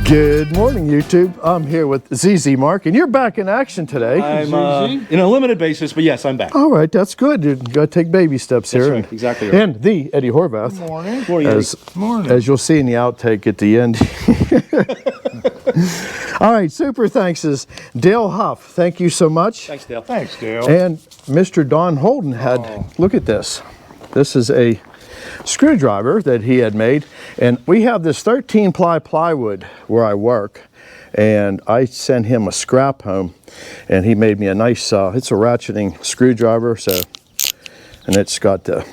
Good morning, YouTube. I'm here with ZZ Mark, and you're back in action today. I'm in a limited basis, but yes, I'm back. All right, that's good. You got to take baby steps here. Right, exactly right. And the Eddie Horvath. Good morning. As you'll see in the outtake at the end. All right, super thanks is Dale Huff. Thank you so much. Thanks, Dale. Thanks, Dale. And Mr. Don Holden had, look at this. This is a screwdriver that he had made, and we have this 13-ply plywood where I work, and I sent him a scrap home, and he made me a nice it's a ratcheting screwdriver, and it's got the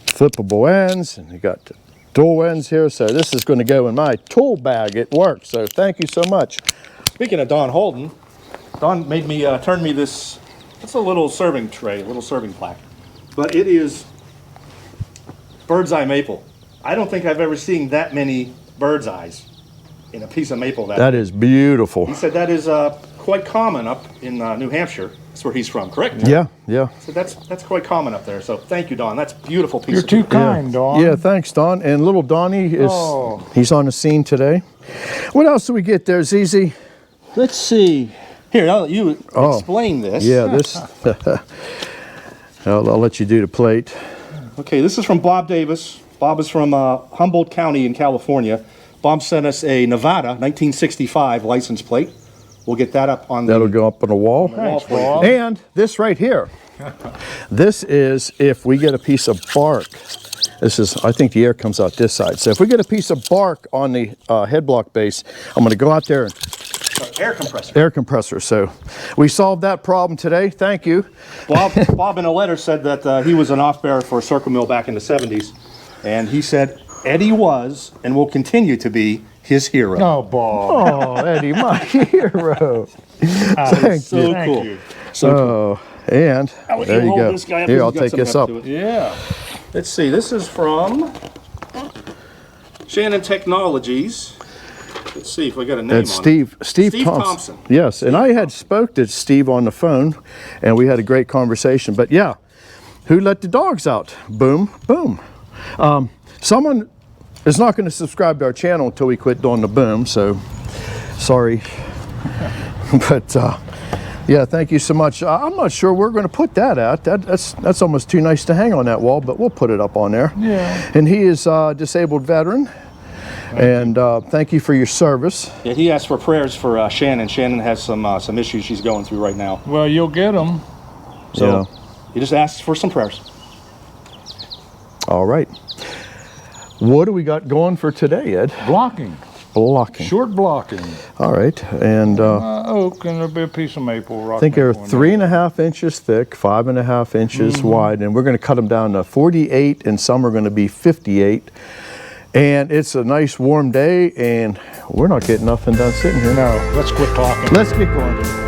flippable ends, and you got the dual ends here, so this is going to go in my tool bag at work. So thank you so much. Speaking of Don Holden, Don made me turn me this. It's a little serving tray, a little serving plaque, but it is bird's eye maple. I don't think I've ever seen that many bird's eyes in a piece of maple. That is beautiful. He said that is quite common up in New Hampshire. That's where he's from, correct? Yeah, yeah. So that's quite common up there. So thank you, Don. That's a beautiful piece. You're of too kind, Don. Yeah, thanks, Don. And little Donnie is he's on the scene today. What else do we get there, ZZ? Let's see. Here, I'll let you explain this. Yeah, this. I'll let you do the plate. Okay, this is from Bob Davis. Bob is from Humboldt County in California. Bob sent us a Nevada 1965 license plate. We'll get that up on That'll go up on the wall. Thanks, for you. Bob. And this right here. This is if we get a piece of bark. This is, I think the air comes out this side. So if we get a piece of bark on the head block base, I'm going to go out there and air compressor. air compressor. So we solved that problem today. Thank you. Bob in a letter said that he was an off-bearer for a circle mill back in the 70s. And he said Eddie was and will continue to be his hero. Oh, Bob. Oh, Eddie, my hero. Thank So you. Thank cool. you. So cool. Oh, and Will there you hold go. this guy up? Here, He's I'll got take some this heft up. to it. Yeah. Let's see. This is from Shannon Technologies. Let's see if we got a name That's on Steve it. Steve Thompson. Yes, and I had spoke to Steve on the phone, and we had a great conversation. But yeah, who let the dogs out? Boom, boom. Someone is not going to subscribe to our channel until we quit doing the boom. So sorry, but yeah, thank you so much. I'm not sure we're going to put that at. That's almost too nice to hang on that wall, but we'll put it up on there. Yeah. And he is a disabled veteran. And thank you for your service. Yeah, he asked for prayers for Shannon. Shannon has some issues she's going through right now. Well, you'll get them. So Yeah. he just asked for some prayers. All right. What do we got going for today, Ed? Blocking. Blocking. Short blocking. All right. And Oak, and there'll be a piece of maple. I think they're 3.5 inches thick, 5.5 inches wide, and we're going to cut them down to 48, and some are going to be 58. And it's a nice warm day, and we're not getting nothing done sitting here. No, let's quit talking. Let's get going.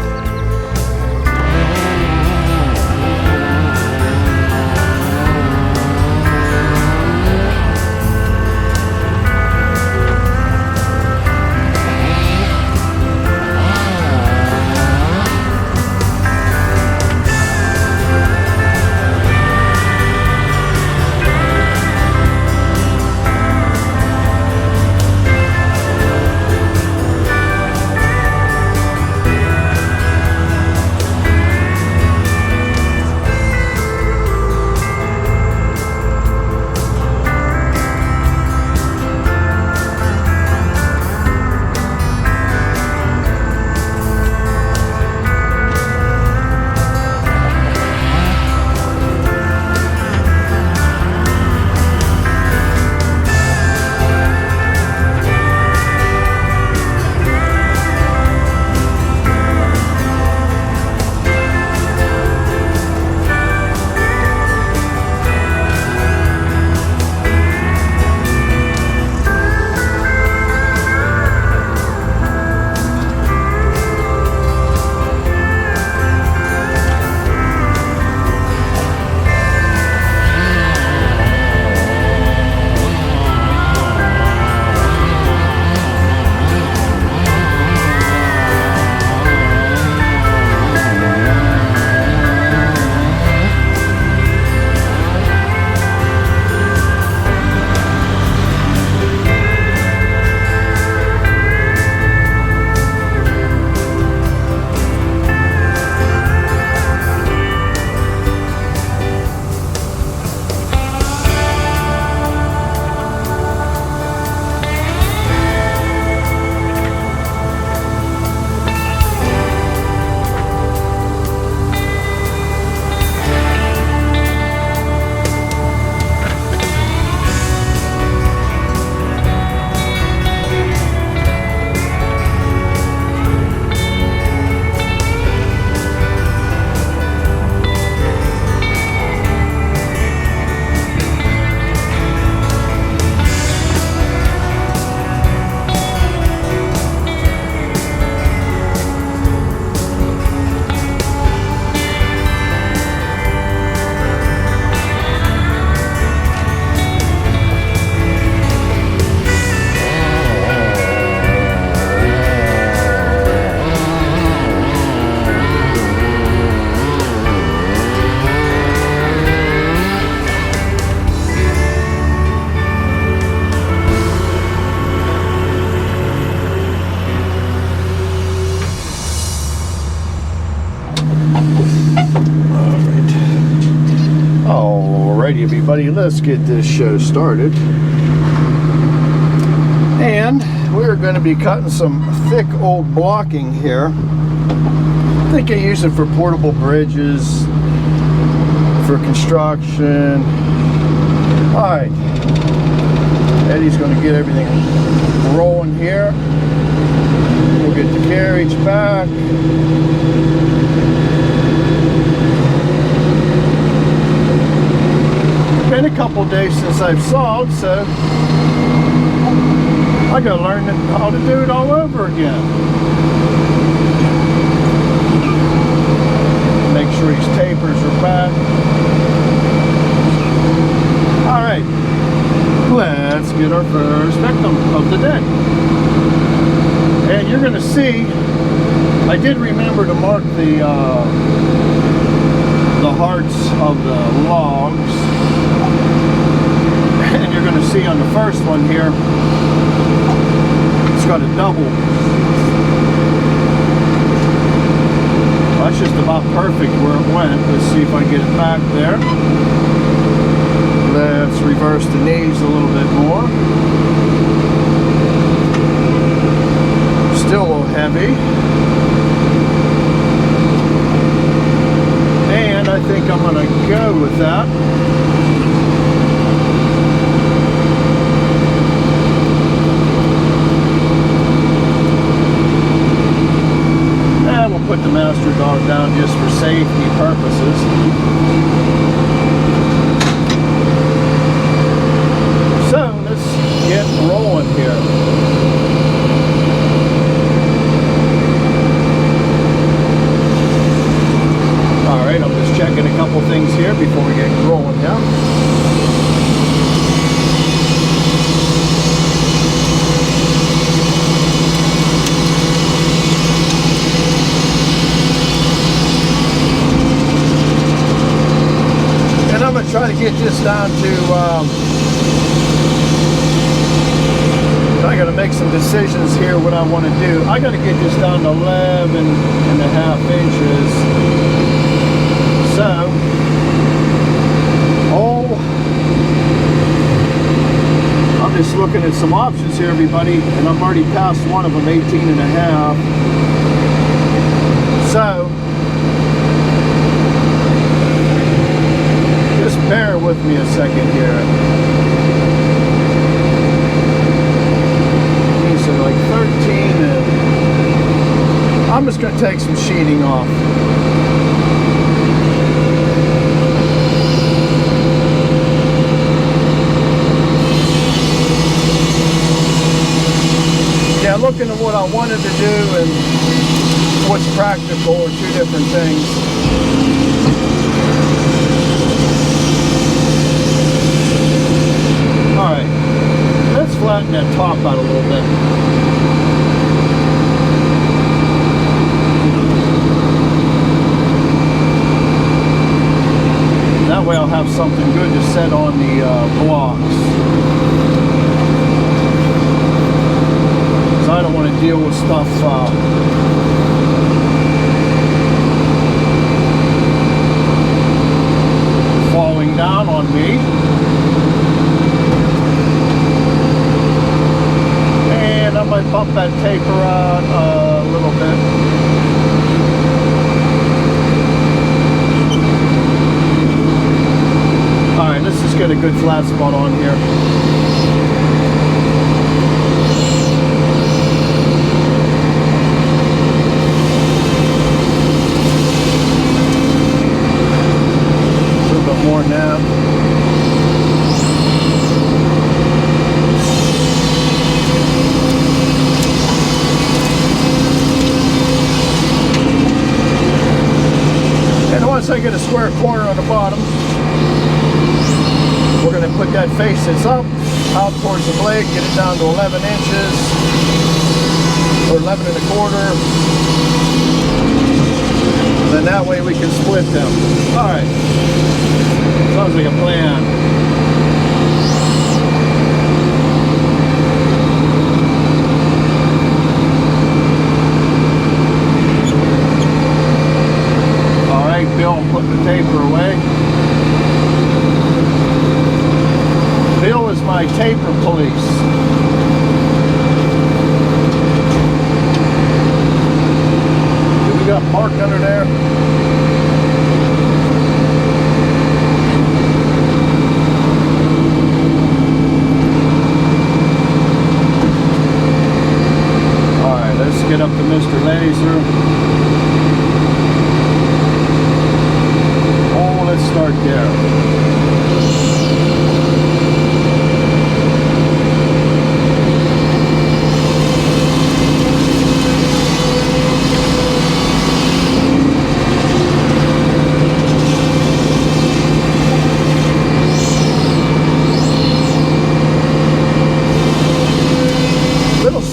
everybody, let's get this show started. And we're going to be cutting some thick old blocking here. I think I use it for portable bridges, for construction. Alright, Eddie's going to get everything rolling here. We'll get the carriage back. Been a couple days since I've sawed, so I gotta learn how to do it all over again. Make sure these tapers are back. Alright, let's get our first victim of the day. And you're gonna see, I did remember to mark the hearts of the logs. And you're going to see on the first one here, it's got a double. Well, that's just about perfect where it went. Let's see if I can get it back there. Let's reverse the knees a little bit more. Still a little heavy. And I think I'm going to go with that. We'll put the master dog down just for safety purposes. So let's get rolling here. Alright, I'm just checking a couple things here before we get rolling now. Try to get this down to, I got to make some decisions here what I want to do. I got to get this down to 11.5 inches. So, I'm just looking at some options here, everybody, and I'm already past one of them, 18.5. So, just bear with me a second here. These are like 13 and I'm just going to take some sheeting off. Yeah, looking at what I wanted to do and what's practical are two different things. Alright, let's flatten that top out a little bit. That way I'll have something good to set on the blocks. So I don't want to deal with stuff falling down on me. I might bump that taper out a little bit. Alright, let's just get a good flat spot on here. A little bit more now. Once I get a square corner on the bottom, we're going to put that face that's up, out towards the blade, get it down to 11 inches, or 11.25. Then that way we can split them. Alright, sounds like a plan. Bill, put the taper away. my taper police. Do we got parked under there? Alright, let's get up to Mr. Laser. Oh, let's start there.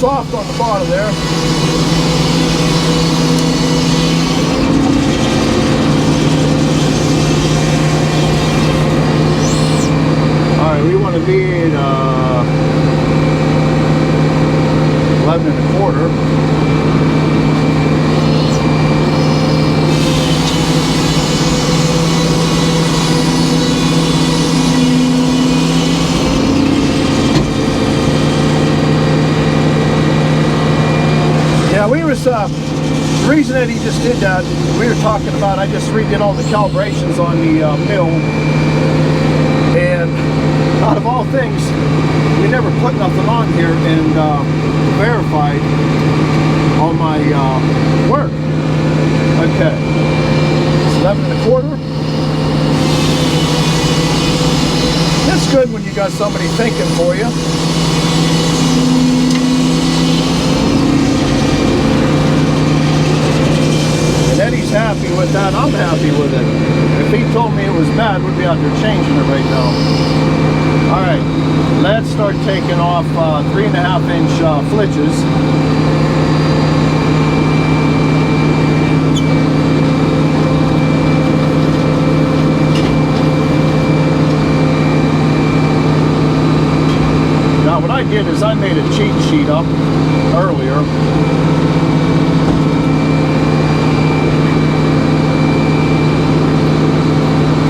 Soft on the bottom there. Alright, we want to be at 11 1/4. The reason that he just did that, we were talking about, I just redid all the calibrations on the mill, and out of all things, we never put nothing on here and verified on my work. Okay, it's 11 1/4. That's good when you got somebody thinking for you. Eddie's happy with that. I'm happy with it. If he told me it was bad, we'd be out there changing it right now. Alright, let's start taking off 3.5 inch flitches. Now what I did is I made a cheat sheet up earlier.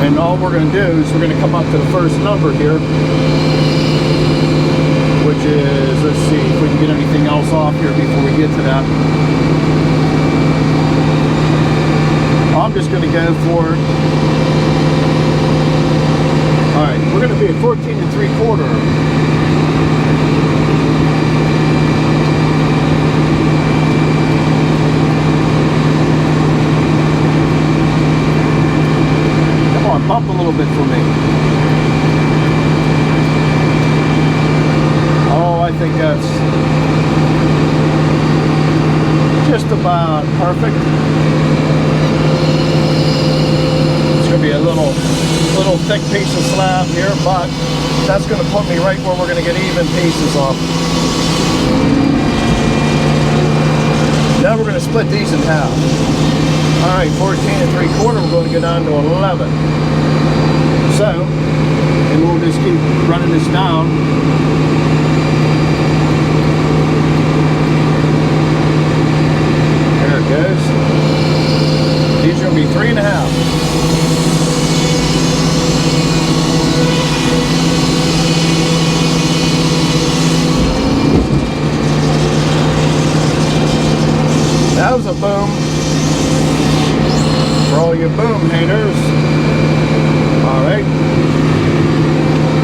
And all we're going to do is we're going to come up to the first number here, which is, let's see if we can get anything else off here before we get to that. I'm just going to go for, alright, we're going to be at 14 3/4. Bump a little bit for me. Oh, I think that's just about perfect. It's going to be a little thick piece of slab here, but that's going to put me right where we're going to get even pieces off. Now we're going to split these in half. Alright, 14 3/4, we're going to go down to 11. So, and we'll just keep running this down. There it goes. These are going to be 3.5. That was a boom. For all you boom haters. Alright.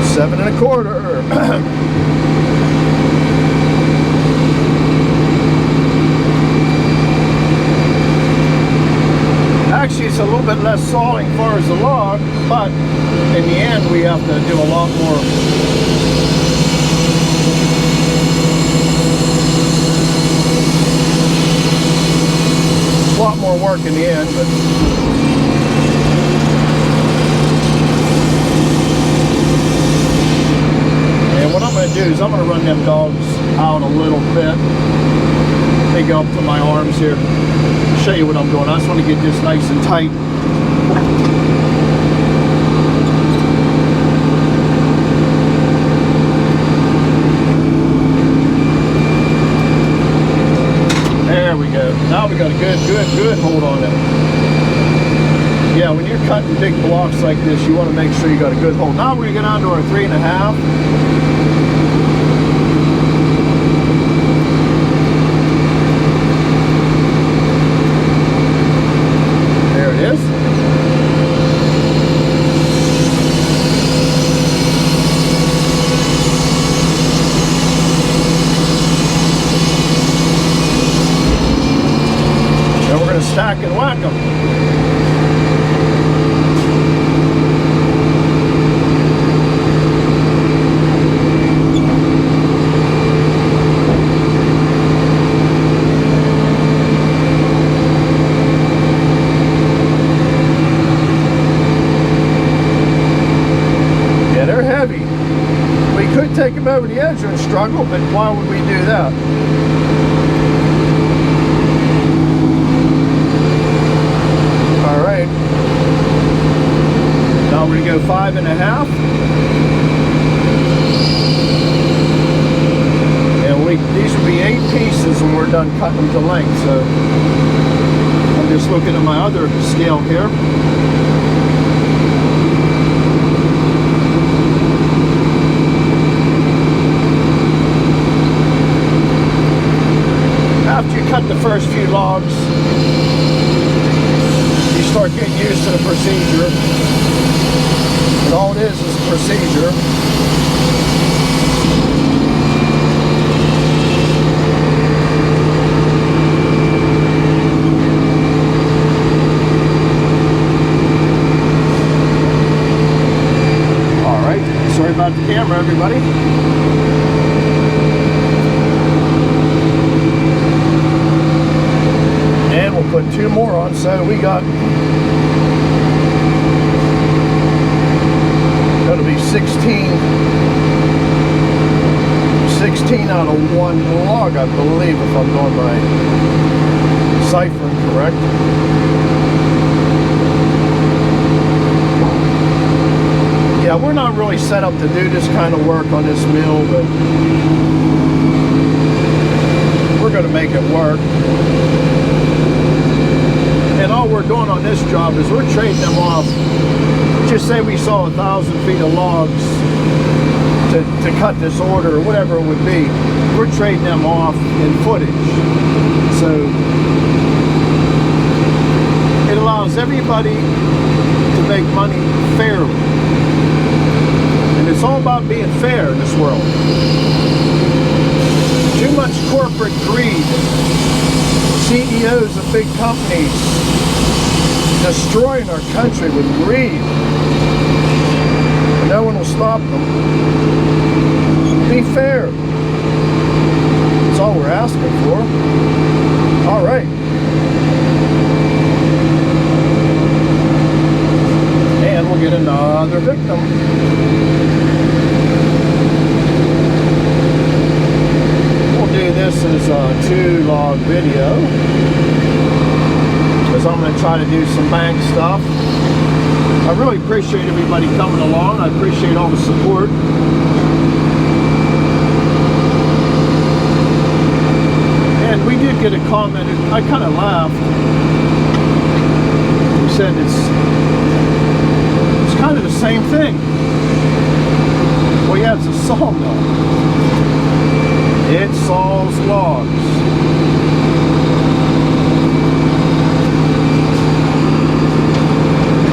7 1/4. Actually, it's a little bit less sawing as far as the log, but in the end we have to do a lot more. A lot more work in the end, but and what I'm going to do is I'm going to run them dogs out a little bit. They go up to my arms here. Show you what I'm doing. I just want to get this nice and tight. There we go. Now we got a good hold on it. Yeah, when you're cutting big blocks like this, you want to make sure you got a good hold. Now we're going to get down to our 3.5. stack them. Yeah, they're heavy. We could take them over the edge and struggle, but why would we do that? All right. Now we're gonna go 5.5. And these will be 8 pieces when we're done cutting them to length. So I'm just looking at my other scale here. After you cut the first few logs, you start getting used to the procedure. And all it is a procedure. All right, sorry about the camera, everybody. And we'll put 2 more on, so we got, that'll be 16 out of 1 log, I believe, if I'm doing my ciphering correct. Yeah, we're not really set up to do this kind of work on this mill, but we're going to make it work. And all we're doing on this job is we're trading them off. Just say we saw 1,000 feet of logs to cut this order or whatever it would be. We're trading them off in footage. So it allows everybody to make money fairly. And it's all about being fair in this world. Too much corporate greed. CEOs of big companies destroying our country with greed. And no one will stop them. Be fair. That's all we're asking for. All right. And we'll get another victim. Do this as a 2-log video because I'm going to try to do some bank stuff. I really appreciate everybody coming along. I appreciate all the support. And we did get a comment. I kind of laughed. We said it's kind of the same thing. Well, yeah, it's a sawmill. It saws logs.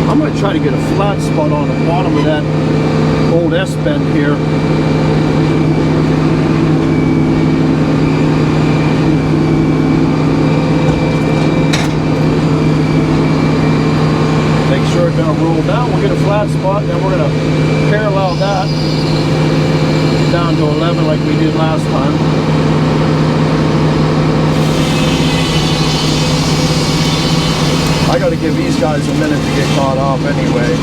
I'm going to try to get a flat spot on the bottom of that old S-bend here. Make sure it's going to roll down. We'll get a flat spot, then we're going to parallel that down to 11 like we did last time. I got to give these guys a minute to get caught off anyway.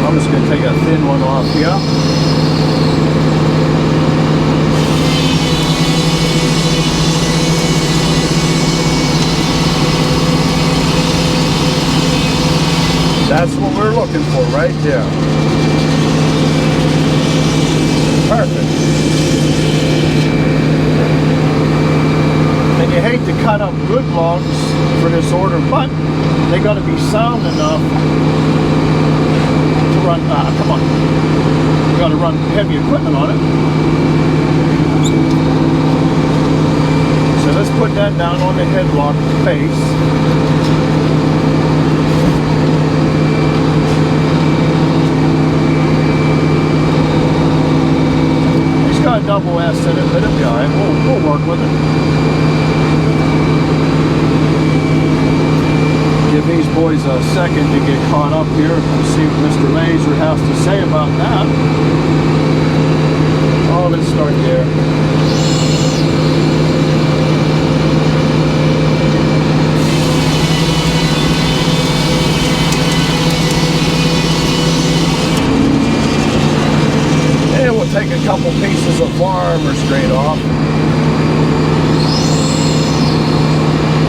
I'm just going to take a thin one off here. That's what we're looking for right there. Perfect. And you hate to cut up good logs for this order, but they got to be sound enough to run. Come on. You got to run heavy equipment on it. So let's put that down on the headlock face. Got a double S in it, but it'll be alright. We'll work with it. give these boys a second to get caught up here and see what Mr. Laser has to say about that. Oh, let's start there. And we'll take a couple pieces of farmer's grate off.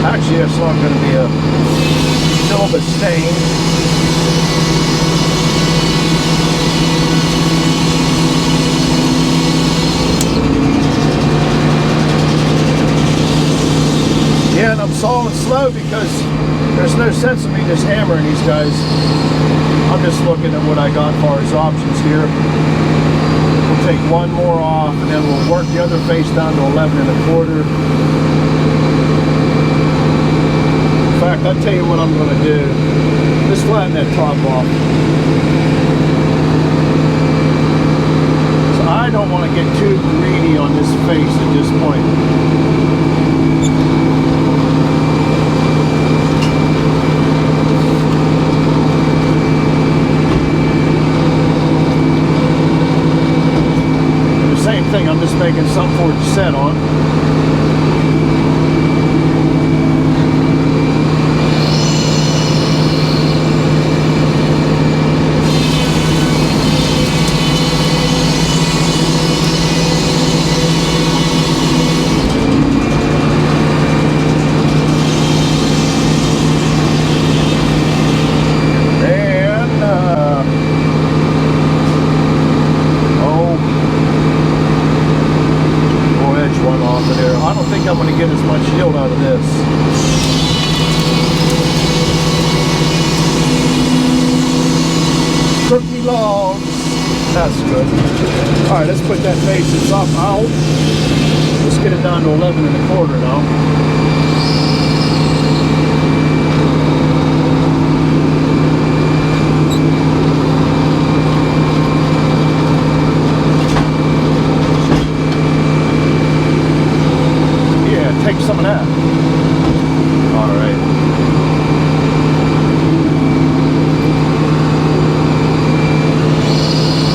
Actually, it's not going to be a silver stain. Yeah, and I'm sawing slow because there's no sense of me just hammering these guys. I'm just looking at what I got as far as options here. We'll take one more off and then we'll work the other face down to 11 1/4. In fact, I'll tell you what I'm going to do. Just flatten that top off. So I don't want to get too greedy on this face at this point. The same thing, I'm just making something for it to set on. I'm going to get as much yield out of this. Cookie logs. That's good. All right, let's put that basis up out. Let's get it down to 11 1/4 now. Take some of that. All right.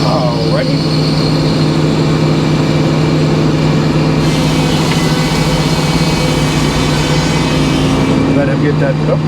Alrighty. Let him get that up.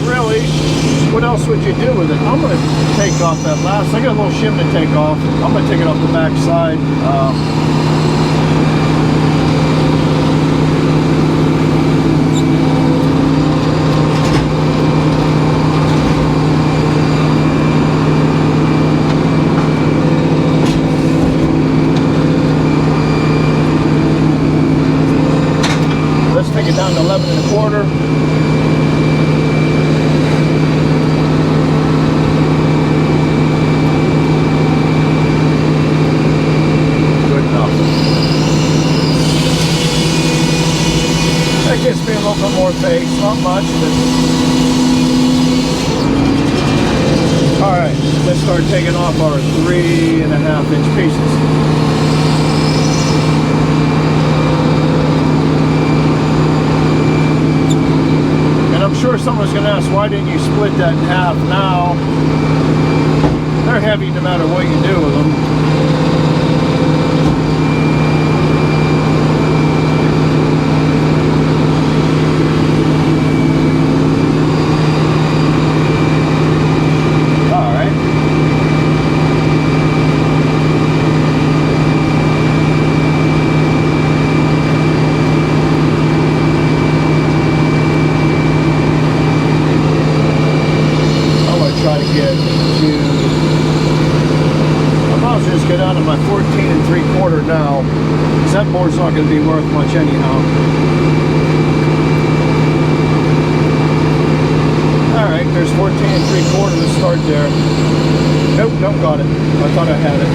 Really, what else would you do with it? I'm going to take off that last. I got a little shim to take off. I'm going to take it off the back side. Let's take it down to 11 1/4. That gives me a little bit more pace, not much, but... Alright, let's start taking off our 3.5 inch pieces. And I'm sure someone's going to ask, why didn't you split that in half now? They're heavy no matter what you do with them. 14 3/4 now. 'Cause that board's not going to be worth much anyhow. All right, there's 14 3/4 to start there. Nope, don't got it. I thought I had it.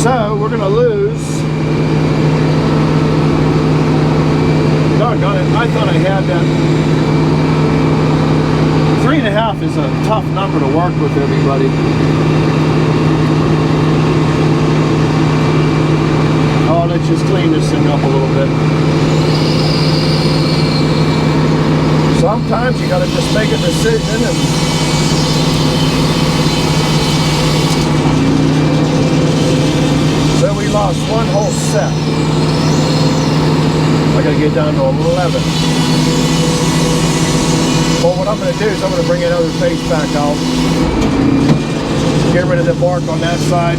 So we're going to lose. Doggone it, I thought I had that. 3.5 is a tough number to work with, everybody. Oh, let's just clean this thing up a little bit. Sometimes you gotta just make a decision and so we lost one whole set. I gotta get down to 11. Well, what I'm going to do is I'm going to bring another face back out. Get rid of the bark on that side.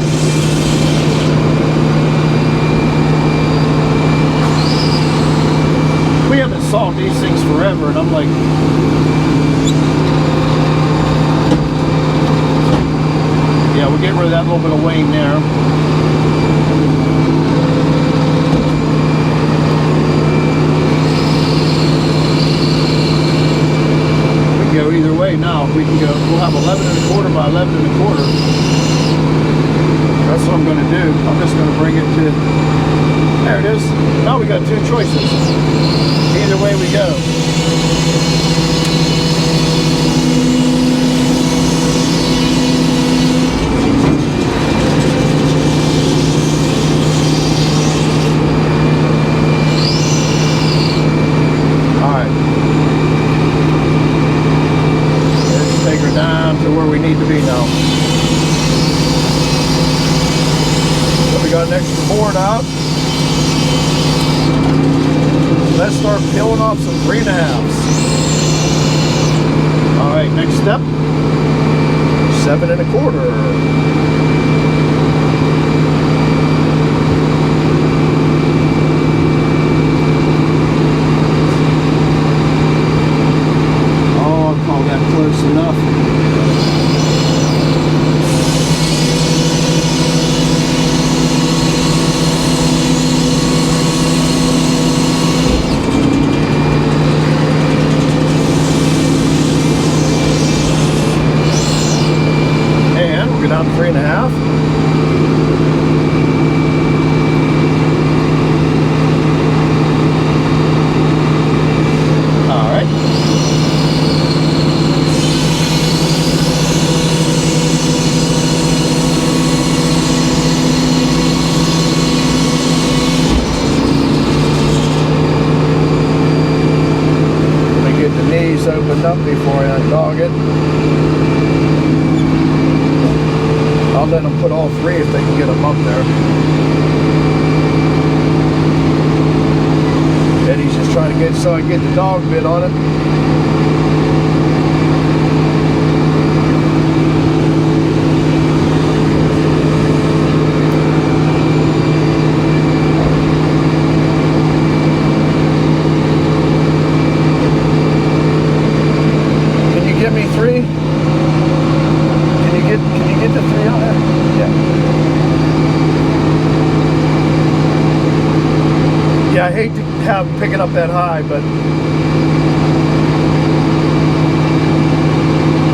We haven't sawed these things forever, and I'm like, yeah, we'll get rid of that little bit of wane there. Go either way now. We can go, we'll have 11 1/4 by 11 1/4. That's what I'm going to do. I'm just going to bring it to, there it is. Now we got two choices. Either way we go. Down to where we need to be now. So we got an extra board out. Let's start peeling off some 3.5s. All right, next step, 7 1/4. Close enough. And we'll go down to 3.5. All right. Opened up before I undog it. I'll let them put all 3 if they can get them up there. Eddie's just trying to get so I can get the dog bit on it. Give me 3. Can you get the 3 on there? Yeah. Yeah, I hate to have pick it up that high, but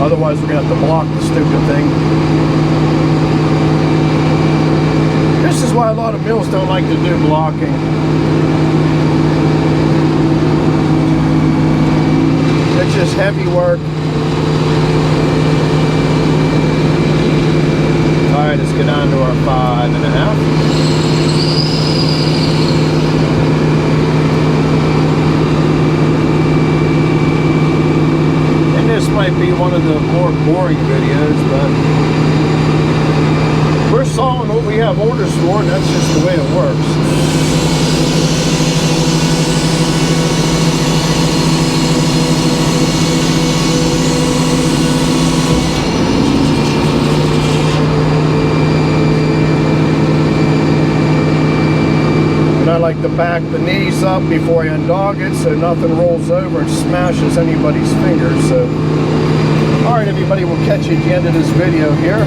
otherwise we're gonna have to block the stupid thing. This is why a lot of mills don't like to do blocking. It's just heavy work. All right, let's get down to our 5.5. And this might be one of the more boring videos, but we're sawing what we have orders for, and that's just the way it works. I like to back the knees up before I undog it so nothing rolls over and smashes anybody's fingers. So, all right, everybody, we'll catch you at the end of this video here.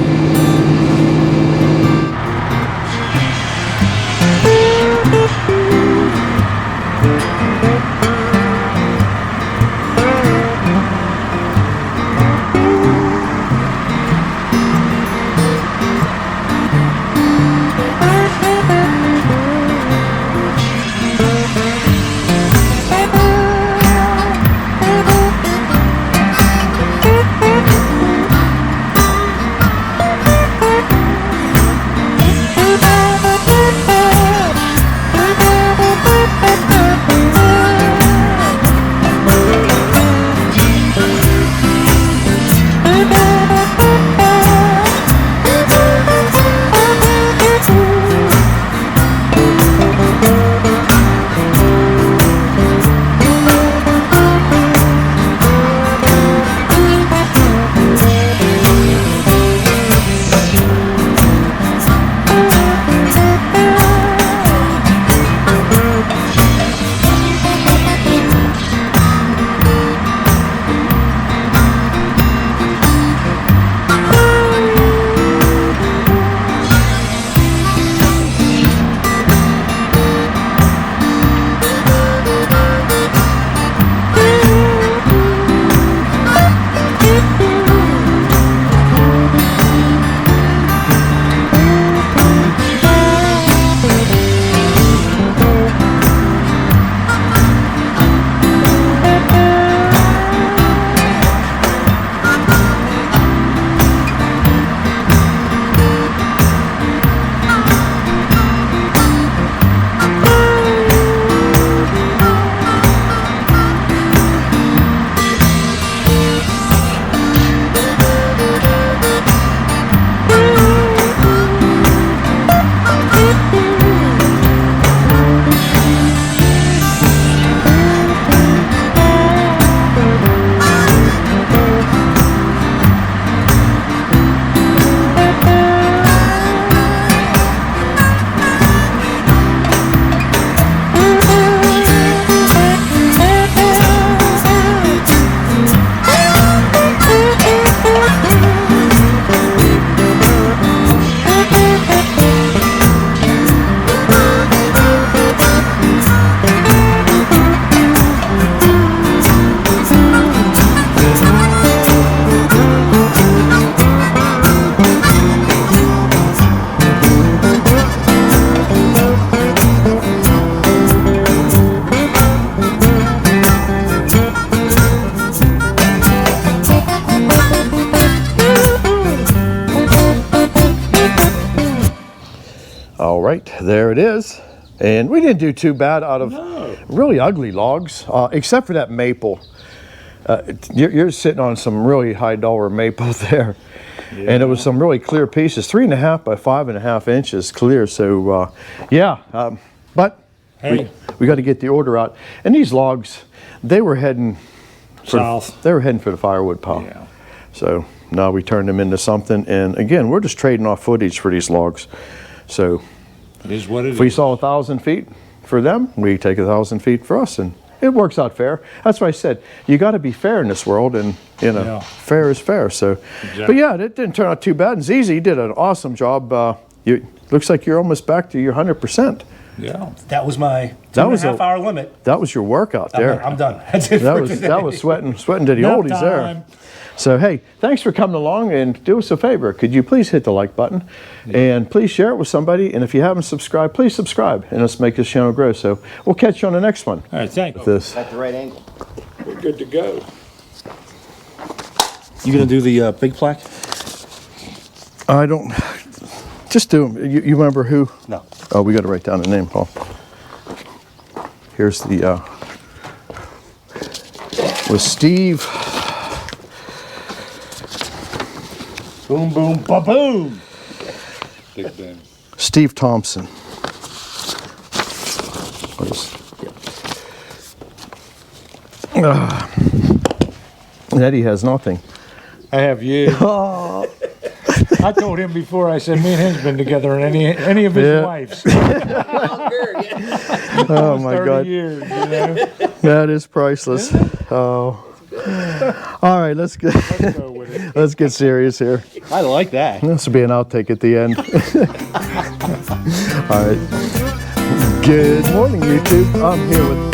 All right, there it is. And we didn't do too bad out of really ugly logs, except for that maple. You're sitting on some really high dollar maple there. Yeah. And it was some really clear pieces, 3.5 by 5.5 inches clear. So but Hey. we got to get the order out. And these logs, they were heading South. They were heading for the firewood pile. Yeah. So now we turned them into something. And again, we're just trading off footage for these logs. So It is what it if we is. saw 1,000 feet for them, we take 1,000 feet for us, and it works out fair. That's why I said you got to be fair in this world, and Yeah. fair is fair. So, Exactly. but yeah, it didn't turn out too bad. And Zizi did an awesome job. Looks like you're almost back to your 100%. Yeah. That was my That 2.5 was hour limit. That was your workout there. I'm done. That's it That for was today. that was sweating to the Nap oldies there. time. So hey, thanks for coming along, and do us a favor. Could you please hit the like button, and please share it with somebody. And if you haven't subscribed, please subscribe, and let's make this channel grow. So we'll catch you on the next one. All right, thank you. This. At the right angle. We're good to go. You gonna do the big plaque? I don't. Just do 'em. You remember who? No. Oh, we got to write down the name, Paul. Here's the. Was Steve. Boom, boom, ba-boom. Big Ben. Steve Thompson. And Eddie has nothing. I have you. I told him before, I said, me and him's been together in any of his Yeah. wives. Oh my 30 God, years, you know. that is priceless. Oh. All right, let's get Let's go with it. let's get serious here. I like that. This will be an outtake at the end. All right. Good morning, YouTube. I'm here with